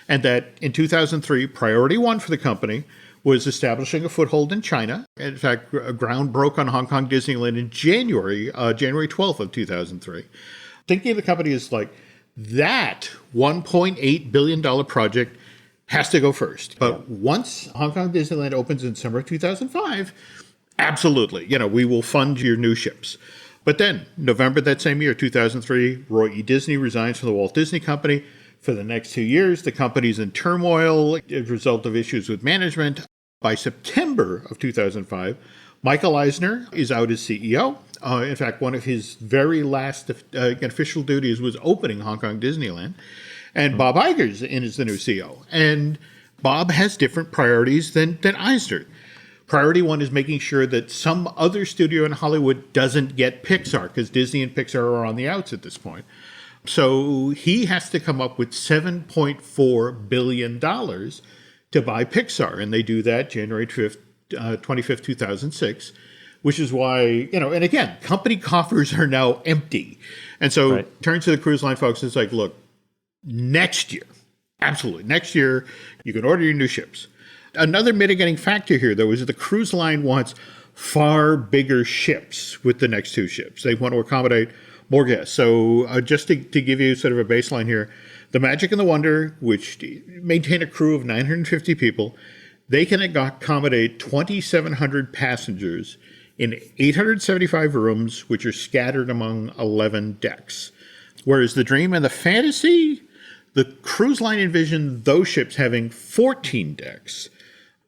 and that in 2003, priority one for the company was establishing a foothold in China. In fact, ground broke on Hong Kong Disneyland in January 12th of 2003. Thinking of the company is like, that $1.8 billion project has to go first. But once Hong Kong Disneyland opens in summer of 2005, absolutely, we will fund your new ships. But then, November that same year, 2003, Roy E. Disney resigns from the Walt Disney Company. For the next 2 years, the company's in turmoil as a result of issues with management. By September of 2005, Michael Eisner is out as CEO. In fact, one of his very last official duties was opening Hong Kong Disneyland. And Bob Iger's in as the new CEO. And Bob has different priorities than Eisner. Priority one is making sure that some other studio in Hollywood doesn't get Pixar, because Disney and Pixar are on the outs at this point. So he has to come up with $7.4 billion to buy Pixar. And they do that January 25th, 2006, which is why, and again, company coffers are now empty. And so turns to the cruise line folks, it's like, look, next year, absolutely, next year, you can order your new ships. Another mitigating factor here, though, is that the cruise line wants far bigger ships with the next two ships. They want to accommodate more guests. So just to give you sort of a baseline here, the Magic and the Wonder, which maintain a crew of 950 people, they can accommodate 2,700 passengers in 875 rooms, which are scattered among 11 decks. Whereas the Dream and the Fantasy, the cruise line envisioned those ships having 14 decks.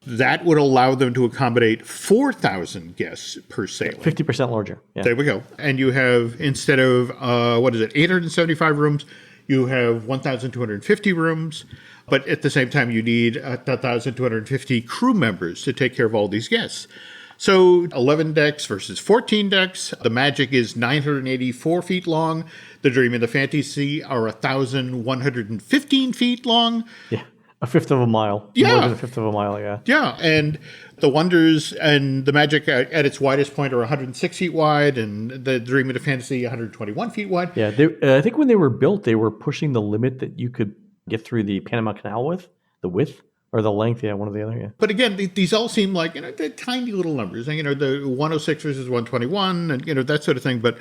That would allow them to accommodate 4,000 guests per sailing. 50% larger. Yeah. There we go. And you have, instead of, 875 rooms, you have 1,250 rooms. But at the same time, you need 1,250 crew members to take care of all these guests. So 11 decks versus 14 decks. The Magic is 984 feet long. The Dream and the Fantasy are 1,115 feet long. Yeah. A fifth of a mile. Yeah. More than a fifth of a mile, yeah. Yeah, and the Wonders and the Magic at its widest point are 106 feet wide, and the Dream and the Fantasy 121 feet wide. Yeah, I think when they were built, they were pushing the limit that you could get through the Panama Canal with, the width or the length, one or the other, yeah. But again, these all seem like, they're tiny little numbers, the 106 versus 121, and, that sort of thing. But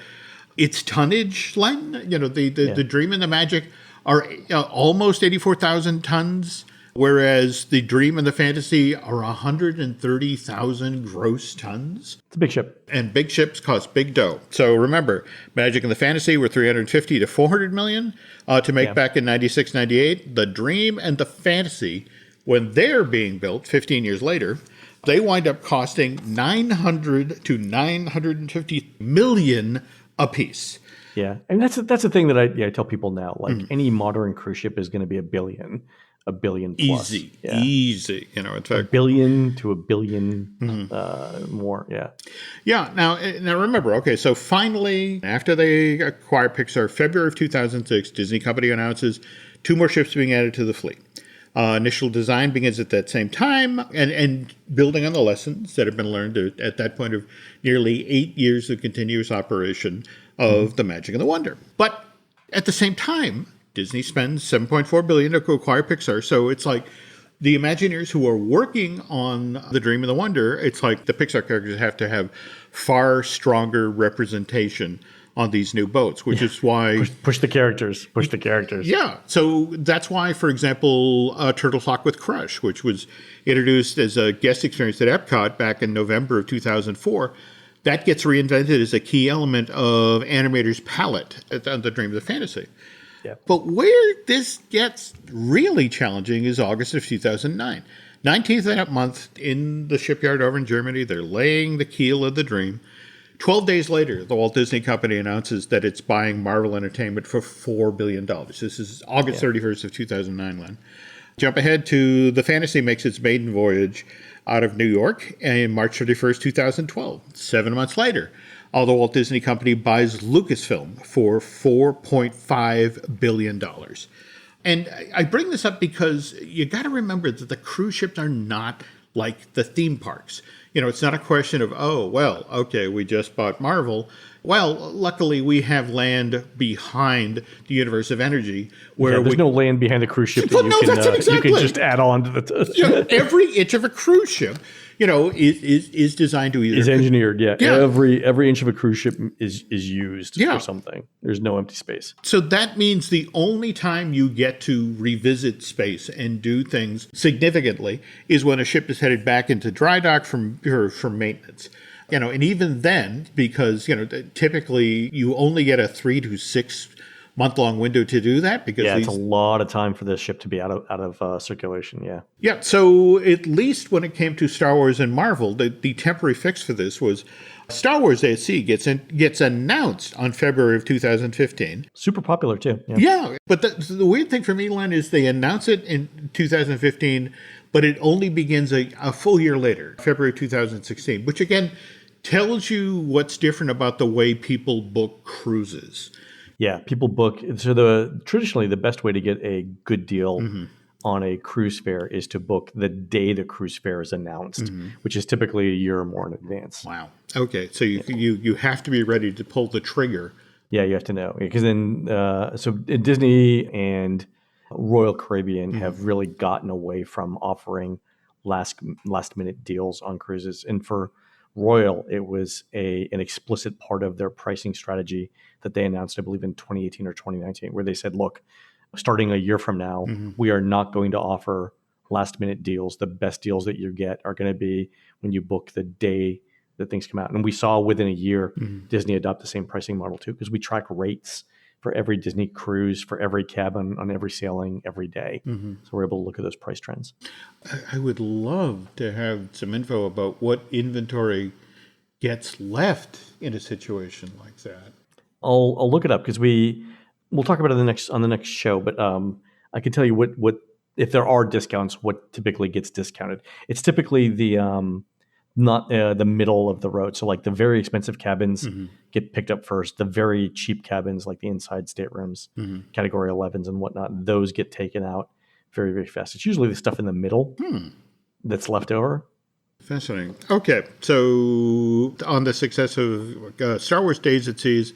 it's tonnage, Len. The Dream and the Magic are almost 84,000 tons. Whereas the Dream and the Fantasy are 130,000 gross tons. It's a big ship. And big ships cost big dough. So remember, Magic and the Fantasy were 350 to 400 million to make back in 96, 98. The Dream and the Fantasy, when they're being built 15 years later, they wind up costing 900 to 950 million apiece. Yeah. And that's the thing that I tell people now. Like any modern cruise ship is going to be a billion plus. Easy. In fact, a billion to a billion more. Yeah. Yeah. Now remember, okay, so finally, after they acquire Pixar, February of 2006, Disney Company announces 2 more ships being added to the fleet. Initial design begins at that same time, and building on the lessons that have been learned at that point of nearly 8 years of continuous operation of the Magic and the Wonder. But at the same time, Disney spends $7.4 billion to acquire Pixar. So it's like the Imagineers who are working on the Dream and the Wonder, it's like the Pixar characters have to have far stronger representation on these new boats, which is why... Push the characters. Yeah. So that's why, for example, Turtle Talk with Crush, which was introduced as a guest experience at Epcot back in November of 2004, that gets reinvented as a key element of animators' palette on the Dream of the Fantasy. Yeah. But where this gets really challenging is August of 2009. 19th of that month in the shipyard over in Germany, they're laying the keel of the Dream. 12 days later, the Walt Disney Company announces that it's buying Marvel Entertainment for $4 billion. This is August 31st of 2009, Len. Jump ahead to the Fantasy makes its maiden voyage out of New York in March 31st, 2012. 7 months later, the Walt Disney Company buys Lucasfilm for $4.5 billion. And I bring this up because you got to remember that the cruise ships are not like the theme parks. It's not a question of, oh, well, okay, we just bought Marvel. Well, luckily we have land behind the universe of energy where there's no land behind the cruise ship that you can just add on to the. Every inch of a cruise ship, is designed to either is engineered. Yeah. Every inch of a cruise ship is used for something. There's no empty space. So that means the only time you get to revisit space and do things significantly is when a ship is headed back into dry dock for maintenance. And even then, because, typically you only get a 3 to 6 month-long window to do that. Because it's a lot of time for the ship to be out of circulation, yeah. Yeah, so at least when it came to Star Wars and Marvel, the temporary fix for this was Star Wars Day at Sea gets announced on February of 2015. Super popular, too. Yeah, but the weird thing for me, Len, is they announce it in 2015, but it only begins a full year later, February 2016, which again tells you what's different about the way people book cruises. Yeah, people book. So traditionally the best way to get a good deal on a cruise fare is to book the day the cruise fare is announced, which is typically a year or more in advance. Wow. Okay, so you have to be ready to pull the trigger. Yeah, you have to know, because then so Disney and Royal Caribbean have really gotten away from offering last minute deals on cruises, and for Royal, it was an explicit part of their pricing strategy that they announced, I believe, in 2018 or 2019, where they said, look, starting a year from now, we are not going to offer last minute deals. The best deals that you get are going to be when you book the day that things come out. And we saw within a year, Disney adopt the same pricing model too, because we track rates for every Disney cruise, for every cabin, on every sailing, every day. So we're able to look at those price trends. I would love to have some info about what inventory gets left in a situation like that. I'll look it up, because we'll talk about it on the next show. But I can tell you what if there are discounts, what typically gets discounted. It's typically not the middle of the road. So like the very expensive cabins get picked up first. The very cheap cabins, like the inside staterooms, category 11s and whatnot, those get taken out very, very fast. It's usually the stuff in the middle that's left over. Fascinating. Okay, so on the success of Star Wars Days at Seas,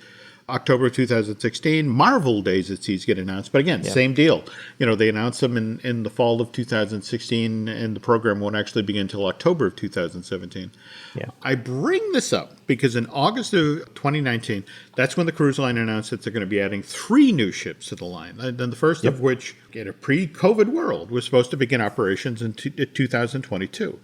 October 2016, Marvel Days at Seas get announced. But again, same deal. They announced them in the fall of 2016, and the program won't actually begin until October of 2017. Yeah. I bring this up because in August of 2019, that's when the cruise line announced that they're going to be adding 3 new ships to the line. And the first of which, in a pre-COVID world, was supposed to begin operations in 2022.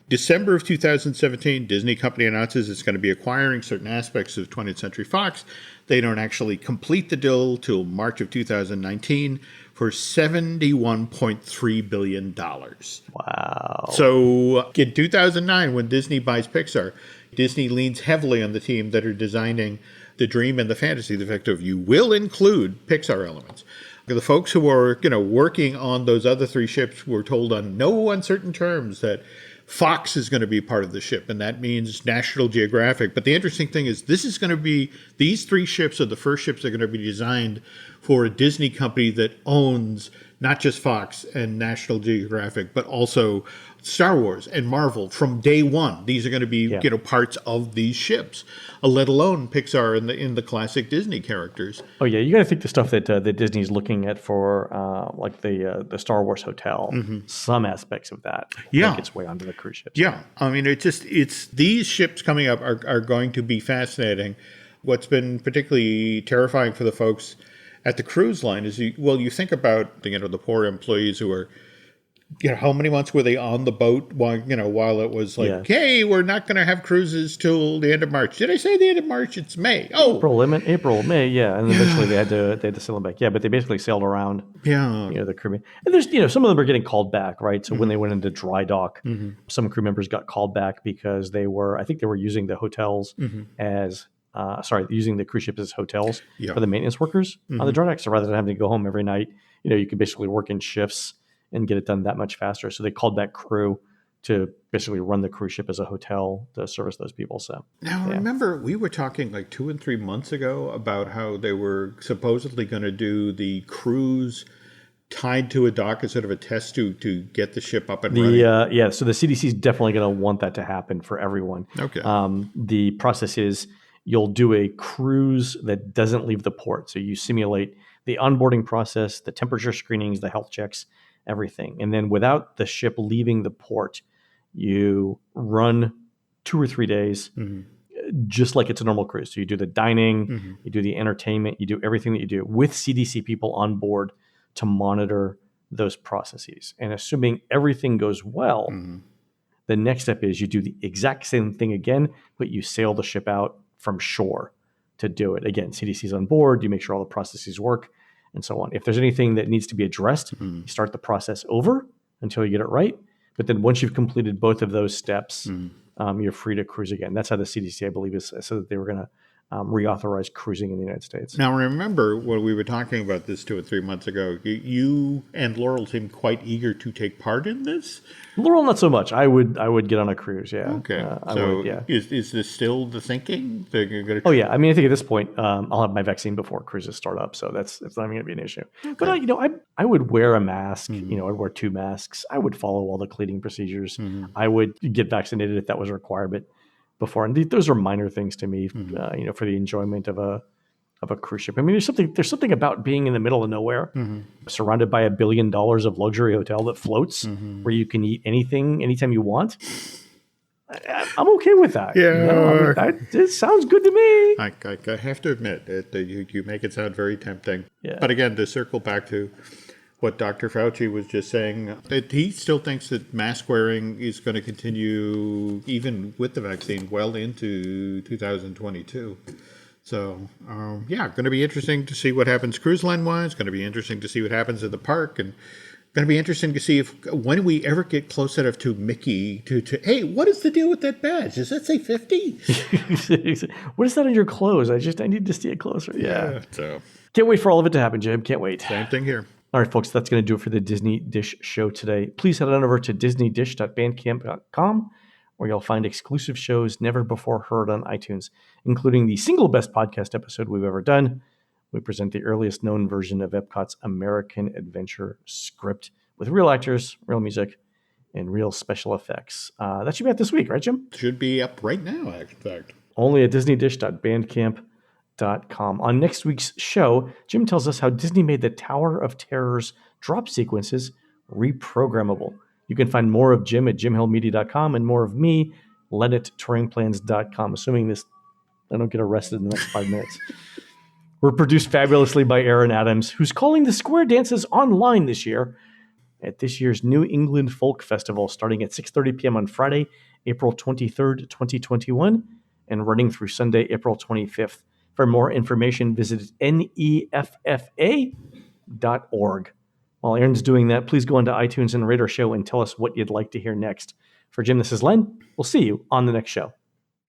December of 2017, Disney Company announces it's going to be acquiring certain aspects of 20th Century Fox. They don't actually complete the deal till March of 2019 for $71.3 billion. Wow. So in 2009, when Disney buys Pixar, Disney leans heavily on the team that are designing the dream and the fantasy, the fact of you will include Pixar elements. The folks who are working on those other 3 ships were told on no uncertain terms that Fox is going to be part of the ship, and that means National Geographic. But the interesting thing is these 3 ships are the first ships that are going to be designed for a Disney company that owns not just Fox and National Geographic, but also Star Wars and Marvel from day one. These are going to be parts of these ships, let alone Pixar in the classic Disney characters. Oh yeah, you got to think the stuff that Disney's looking at for like the Star Wars hotel. Some aspects of that make its way onto the cruise ships. Yeah, I mean it's these ships coming up are going to be fascinating. What's been particularly terrifying for the folks at the cruise line is you think about the poor employees who are. How many months were they on the boat while it was like, hey, we're not going to have cruises till the end of March. Did I say the end of March? It's May. Oh, April, May, yeah. And then eventually they had to sail them back. Yeah, but they basically sailed around. The Caribbean. And there's some of them are getting called back, right? So when they went into dry dock, some crew members got called back because they were using the hotels as using the cruise ships as hotels for the maintenance workers on the dry dock. So rather than having to go home every night, you could basically work in shifts and get it done that much faster. So they called back crew to basically run the cruise ship as a hotel to service those people. So now, remember, we were talking like 2 and 3 months ago about how they were supposedly going to do the cruise tied to a dock instead of a test to get the ship up and running? So the CDC is definitely going to want that to happen for everyone. Okay. The process is you'll do a cruise that doesn't leave the port. So you simulate the onboarding process, the temperature screenings, the health checks, everything. And then without the ship leaving the port, you run 2 or 3 days just like it's a normal cruise. So you do the dining, you do the entertainment, you do everything that you do with CDC people on board to monitor those processes. And assuming everything goes well, the next step is you do the exact same thing again, but you sail the ship out from shore to do it. Again, CDC's on board, you make sure all the processes work, and so on. If there's anything that needs to be addressed, you start the process over until you get it right. But then once you've completed both of those steps, you're free to cruise again. That's how the CDC, I believe, is so that they were going to reauthorize cruising in the United States. Now, remember when we were talking about this 2 or 3 months ago, you and Laurel seemed quite eager to take part in this. Laurel, not so much. I would get on a cruise. Yeah. Okay. I would, yeah. Is this still the thinking? Oh yeah. I mean, I think at this point, I'll have my vaccine before cruises start up, so that's not even going to be an issue. Okay. But I would wear a mask. I'd wear 2 masks. I would follow all the cleaning procedures. I would get vaccinated if that was a requirement before, and those are minor things to me, for the enjoyment of a cruise ship. I mean, there's something about being in the middle of nowhere, surrounded by $1 billion of luxury hotel that floats, where you can eat anything anytime you want. I'm okay with that. Yeah, it sounds good to me. I have to admit that you make it sound very tempting. Yeah. But again, to circle back to what Dr. Fauci was just saying, that he still thinks that mask wearing is going to continue even with the vaccine well into 2022. So, going to be interesting to see what happens cruise line-wise. Going to be interesting to see what happens at the park. And going to be interesting to see when we ever get close enough to Mickey to hey, what is the deal with that badge? Does that say 50? What is that on your clothes? I need to see it closer. Yeah. So can't wait for all of it to happen, Jim. Can't wait. Same thing here. All right, folks, that's going to do it for the Disney Dish show today. Please head on over to disneydish.bandcamp.com, where you'll find exclusive shows never before heard on iTunes, including the single best podcast episode we've ever done. We present the earliest known version of Epcot's American Adventure script with real actors, real music, and real special effects. That should be out this week, right, Jim? Should be up right now, in fact. Only at disneydish.bandcamp.com. On next week's show, Jim tells us how Disney made the Tower of Terror's drop sequences reprogrammable. You can find more of Jim at jimhillmedia.com and more of me, Len at touringplans.com, assuming I don't get arrested in the next 5 minutes. We're produced fabulously by Aaron Adams, who's calling the square dances online this year at this year's New England Folk Festival, starting at 6:30 p.m. on Friday, April 23rd, 2021, and running through Sunday, April 25th. For more information, visit neffa.org. While Aaron's doing that, please go onto iTunes and rate our show and tell us what you'd like to hear next. For Jim, this is Len. We'll see you on the next show.